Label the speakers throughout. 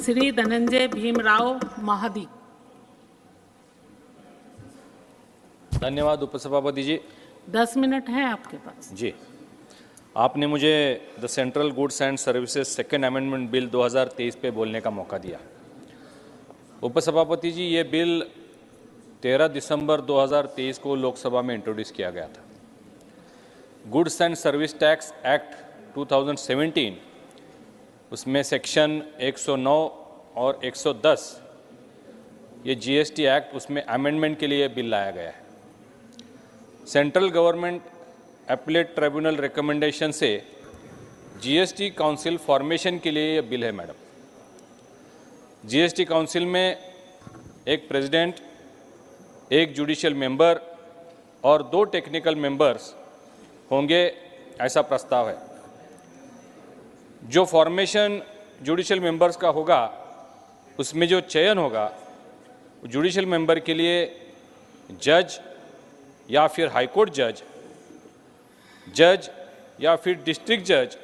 Speaker 1: श्री धनंजय भीमराव महादी।
Speaker 2: धन्यवाद उपसभापति जी।
Speaker 1: 10 मिनट है आपके पास।
Speaker 2: जी, आपने मुझे the central goods and services second amendment bill 2023 पे बोलने का मौका दिया। उपसभापति जी, ये बिल 13 दिसंबर 2023 को लोकसभा में इंट्रोड्यूस किया गया था। Goods and service tax act 2017, उसमें सेक्शन 109 और 110 ये जीएसटी एक्ट, उसमें अमेंडमेंट के लिए बिल लाया गया है। Central government appellate tribunal recommendation से जीएसटी काउंसिल फॉर्मेशन के लिए ये बिल है मैडम। जीएसटी काउंसिल में एक प्रेसिडेंट, एक जुडिशियल मेंबर और 2 टेक्निकल मेंबर्स होंगे, ऐसा प्रस्ताव है। जो फॉर्मेशन जुडिशियल मेंबर्स का होगा, उसमें जो चयन होगा, जुडिशियल मेंबर के लिए जज या फिर हाईकोर्ट जज या फिर डिस्ट्रिक्ट जज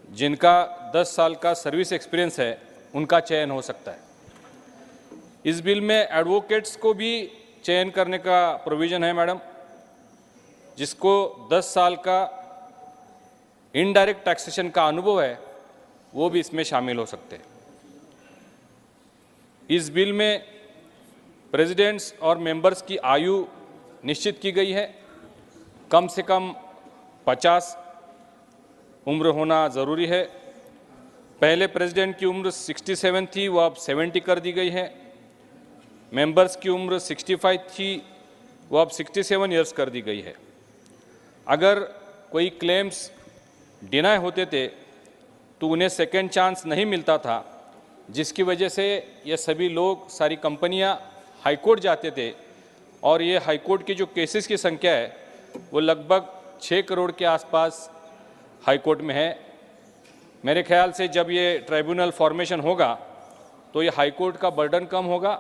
Speaker 2: जिनका 10 साल का सर्विस एक्सपीरियंस है, उनका चयन हो सकता है। इस बिल में एडवोकेट्स को भी चयन करने का प्रोविज़न है मैडम, जिसको 10 साल का इनडायरेक्ट टैक्सेशन का अनुभव है, वो भी इसमें शामिल हो सकते हैं। इस बिल में प्रेसिडेंट्स और मेंबर्स की आयु निश्चित की गई है। कम से कम 50 उम्र होना ज़रूरी है। पहले प्रेसिडेंट की उम्र 67 थी, वो अब 70 कर दी गई है। मेंबर्स की उम्र 65 थी, वो अब 67 ईयर्स कर दी गई है। अगर कोई क्लेम्स डिनाई होते थे तो उन्हें सेकेंड चांस नहीं मिलता था, जिसकी वजह से ये सभी लोग, सारी कंपनियां हाईकोर्ट जाते थे और ये हाईकोर्ट की जो केसेस की संख्या है वो लगभग 6 करोड़ के आसपास हाईकोर्ट में है। मेरे ख्याल से जब ये ट्राइब्यूनल फॉर्मेशन होगा तो ये हाईकोर्ट का बर्डन कम होगा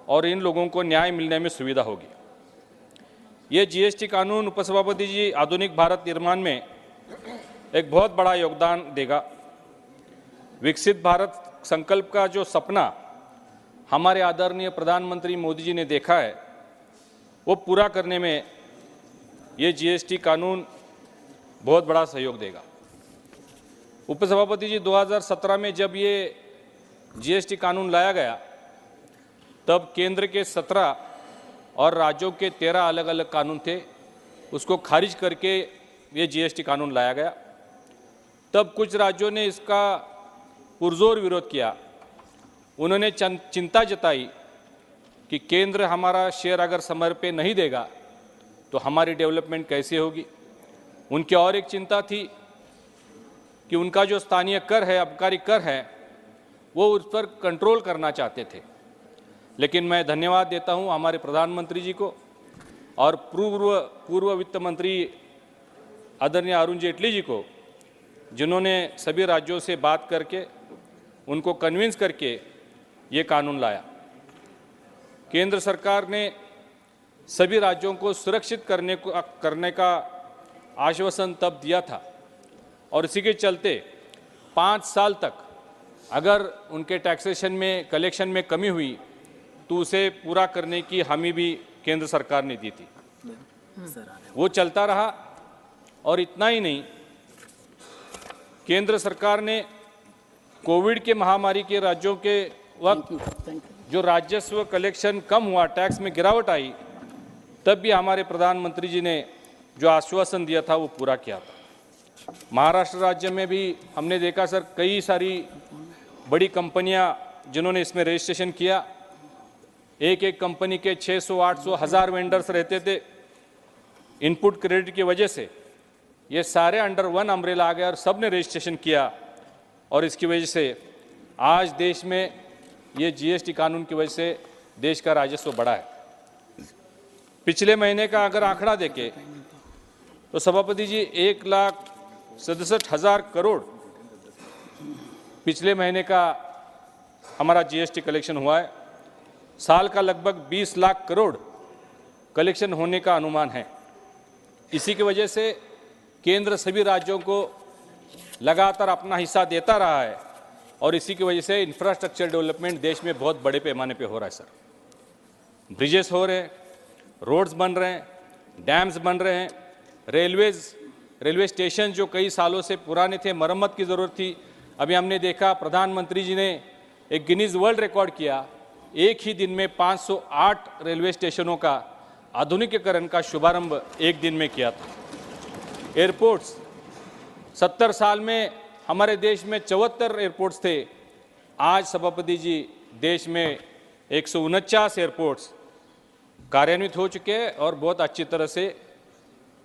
Speaker 2: और इन लोगों को न्याय मिलने में सुविधा होगी। ये जीएसटी कानून उपसभापति जी आधुनिक भारत निर्माण में एक बहुत बड़ा योगदान देगा। विकसित भारत संकल्प का जो सपना हमारे आदरणीय प्रधानमंत्री मोदी जी ने देखा है, वो पूरा करने में ये जीएसटी कानून बहुत बड़ा सहयोग देगा। उपसभापति जी, 2017 में जब ये जीएसटी कानून लाया गया, तब केंद्र के 17 और राज्यों के 13 अलग अलग कानून थे। उसको खारिज करके ये जीएसटी कानून लाया गया। तब कुछ राज्यों ने इसका पुरजोर विरोध किया। उन्होंने चिंता जताई कि केंद्र हमारा शेयर अगर समय पे नहीं देगा तो हमारी डेवलपमेंट कैसे होगी। उनकी और एक चिंता थी कि उनका जो स्थानीय कर है, आबकारी कर है, वो उस पर कंट्रोल करना चाहते थे। लेकिन मैं धन्यवाद देता हूं हमारे प्रधानमंत्री जी को और पूर्व वित्त मंत्री आदरणीय अरुण जेटली जी को, जिन्होंने सभी राज्यों से बात करके उनको कन्विंस करके ये कानून लाया। केंद्र सरकार ने सभी राज्यों को सुरक्षित करने का आश्वासन तब दिया था और इसी के चलते 5 साल तक अगर उनके टैक्सेशन में, कलेक्शन में कमी हुई तो उसे पूरा करने की हामी भी केंद्र सरकार ने दी थी। वो चलता रहा। और इतना ही नहीं, केंद्र सरकार ने कोविड के महामारी के राज्यों के वक्त जो राजस्व कलेक्शन कम हुआ, टैक्स में गिरावट आई, तब भी हमारे प्रधानमंत्री जी ने जो आश्वासन दिया था वो पूरा किया था। महाराष्ट्र राज्य में भी हमने देखा सर, कई सारी बड़ी कंपनियां जिन्होंने इसमें रजिस्ट्रेशन किया, एक कंपनी के 600, 800, 1000 वेंडर्स रहते थे। इनपुट क्रेडिट की वजह से ये सारे अंडर वन अम्ब्रेला आ गए और सब ने रजिस्ट्रेशन किया और इसकी वजह से आज देश में ये जीएसटी कानून की वजह से देश का राजस्व बढ़ा है। पिछले महीने का अगर आंकड़ा देखें तो सभापति जी 1,67,000 करोड़ पिछले महीने का हमारा जीएसटी कलेक्शन हुआ है। साल का लगभग 20 लाख करोड़ कलेक्शन होने का अनुमान है। इसी की वजह से केंद्र सभी राज्यों को लगातार अपना हिस्सा देता रहा है और इसी की वजह से इंफ्रास्ट्रक्चर डेवलपमेंट देश में बहुत बड़े पैमाने पे हो रहा है सर। ब्रिजेस हो रहे हैं, रोड्स बन रहे हैं, डैम्स बन रहे हैं, रेलवे स्टेशन जो कई सालों से पुराने थे, मरम्मत की ज़रूरत थी। अभी हमने देखा प्रधानमंत्री जी ने एक गिनीज वर्ल्ड रिकॉर्ड किया, एक ही दिन में 508 रेलवे स्टेशनों का आधुनिकीकरण का शुभारंभ एक दिन में किया था। एयरपोर्ट्स, 70 साल में हमारे देश में 74 एयरपोर्ट्स थे, आज सभापति जी देश में 149 एयरपोर्ट्स कार्यान्वित हो चुके हैं और बहुत अच्छी तरह से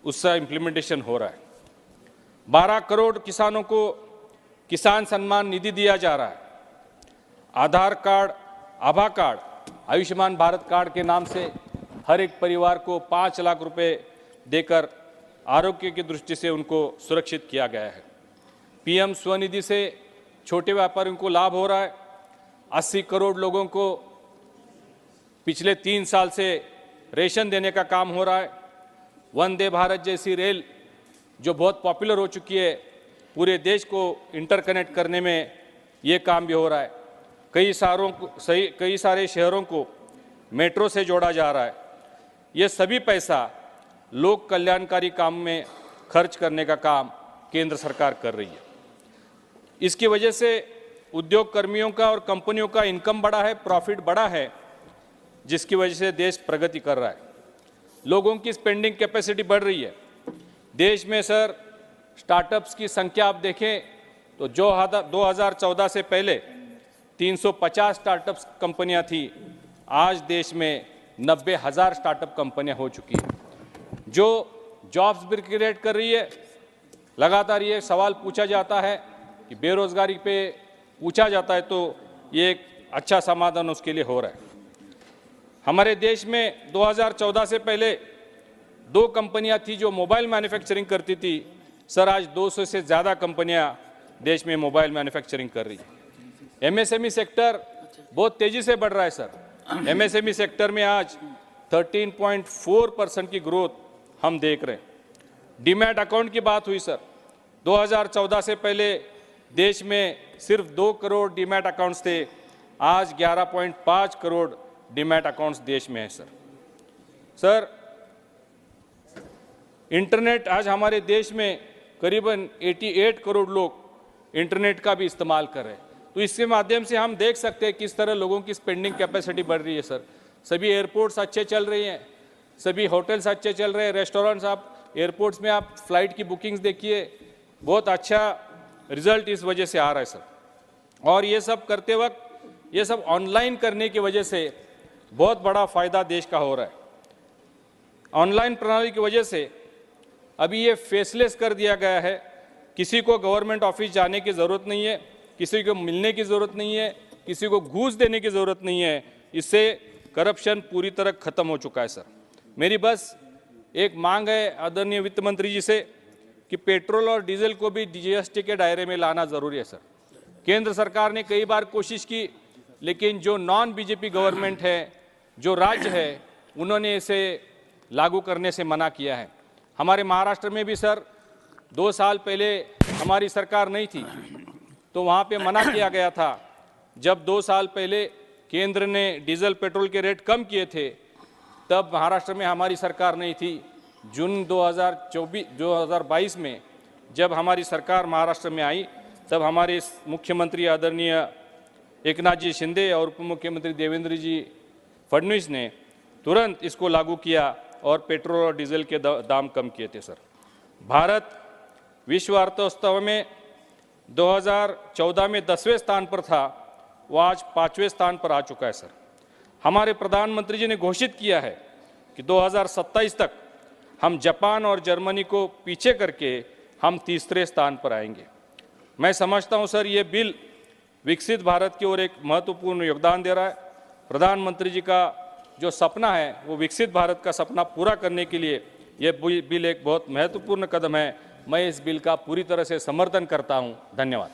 Speaker 2: उसका इम्प्लीमेंटेशन हो रहा है। 12 करोड़ किसानों को किसान सम्मान निधि दिया जा रहा है। आधार कार्ड, आभा कार्ड, आयुष्मान भारत कार्ड के नाम से हर एक परिवार को 5 लाख रुपए देकर आरोग्य की दृष्टि से उनको सुरक्षित किया गया है। पीएम स्वनिधि से छोटे व्यापारियों को लाभ हो रहा है। 80 करोड़ लोगों को पिछले 3 साल से रेशन देने का काम हो रहा है। वंदे भारत जैसी रेल जो बहुत पॉपुलर हो चुकी है, पूरे देश को इंटरकनेक्ट करने में ये काम भी हो रहा है। कई सारे शहरों को मेट्रो से जोड़ा जा रहा है। ये सभी पैसा लोक कल्याणकारी काम में खर्च करने का काम केंद्र सरकार कर रही है। इसकी वजह से उद्योग कर्मियों का और कंपनियों का इनकम बढ़ा है, प्रॉफिट बढ़ा है, जिसकी वजह से देश प्रगति कर रहा है। लोगों की स्पेंडिंग कैपेसिटी बढ़ रही है। देश में सर स्टार्टअप्स की संख्या आप देखें तो जो 2014 से पहले 350 स्टार्टअप्स कंपनियां थी, आज देश में 90,000 स्टार्टअप कंपनियां हो चुकी हैं, जो जॉब्स भी क्रिएट कर रही है। लगातार ये सवाल पूछा जाता है कि बेरोजगारी पे पूछा जाता है, तो ये एक अच्छा समाधान उसके लिए हो रहा है। हमारे देश में 2014 से पहले 2 कंपनियां थी जो मोबाइल मैन्युफैक्चरिंग करती थी। सर आज 200 से ज़्यादा कंपनियां देश में मोबाइल मैन्युफैक्चरिंग कर रही है। एमएसएमई सेक्टर बहुत तेज़ी से बढ़ रहा है सर। एमएसएमई सेक्टर में आज 13.4% की ग्रोथ हम देख रहे हैं। डीमैट अकाउंट की बात हुई सर, 2014 से पहले देश में सिर्फ 2 करोड़ डीमैट अकाउंट्स थे, आज 11.5 करोड़ डीमैट अकाउंट्स देश में है सर। इंटरनेट, आज हमारे देश में करीबन 88 करोड़ लोग इंटरनेट का भी इस्तेमाल कर रहे हैं। तो इसके माध्यम से हम देख सकते हैं किस तरह लोगों की स्पेंडिंग कैपेसिटी बढ़ रही है सर। सभी एयरपोर्ट्स अच्छे चल रही हैं, सभी होटल्स अच्छे चल रहे हैं, रेस्टोरेंट्स, आप एयरपोर्ट्स में आप फ्लाइट की बुकिंग्स देखिए, बहुत अच्छा रिजल्ट इस वजह से आ रहा है सर। और ये सब करते वक्त, ये सब ऑनलाइन करने की वजह से बहुत बड़ा फायदा देश का हो रहा है। ऑनलाइन प्रणाली की वजह से अभी ये फेसलेस कर दिया गया है, किसी को गवर्नमेंट ऑफिस जाने की ज़रूरत नहीं है, किसी को मिलने की ज़रूरत नहीं है, किसी को घूस देने की ज़रूरत नहीं है। इससे करप्शन पूरी तरह खत्म हो चुका है सर। मेरी बस एक मांग है आदरणीय वित्त मंत्री जी से कि पेट्रोल और डीजल को भी जीएसटी के दायरे में लाना ज़रूरी है सर। केंद्र सरकार ने कई बार कोशिश की, लेकिन जो नॉन बीजेपी गवर्नमेंट है, जो राज्य है, उन्होंने इसे लागू करने से मना किया है। हमारे महाराष्ट्र में भी सर 2 साल पहले हमारी सरकार नहीं थी, तो वहाँ पे मना किया गया था। जब 2 साल पहले केंद्र ने डीजल पेट्रोल के रेट कम किए थे, तब महाराष्ट्र में हमारी सरकार नहीं थी। जून 2022 में जब हमारी सरकार महाराष्ट्र में आई, तब हमारे मुख्यमंत्री आदरणीय एकनाथ जी शिंदे और उप मुख्यमंत्री देवेंद्र जी फडणवीस ने तुरंत इसको लागू किया और पेट्रोल और डीजल के दाम कम किए थे सर। भारत विश्व अर्थव्यवस्था में 2014 में 10वें स्थान पर था, वो आज 5वें स्थान पर आ चुका है सर। हमारे प्रधानमंत्री जी ने घोषित किया है कि 2027 तक हम जापान और जर्मनी को पीछे करके हम तीसरे स्थान पर आएंगे। मैं समझता हूं सर, ये बिल विकसित भारत की ओर एक महत्वपूर्ण योगदान दे रहा है। प्रधानमंत्री जी का जो सपना है, वो विकसित भारत का सपना पूरा करने के लिए ये बिल एक बहुत महत्वपूर्ण कदम है। मैं इस बिल का पूरी तरह से समर्थन करता हूं। धन्यवाद।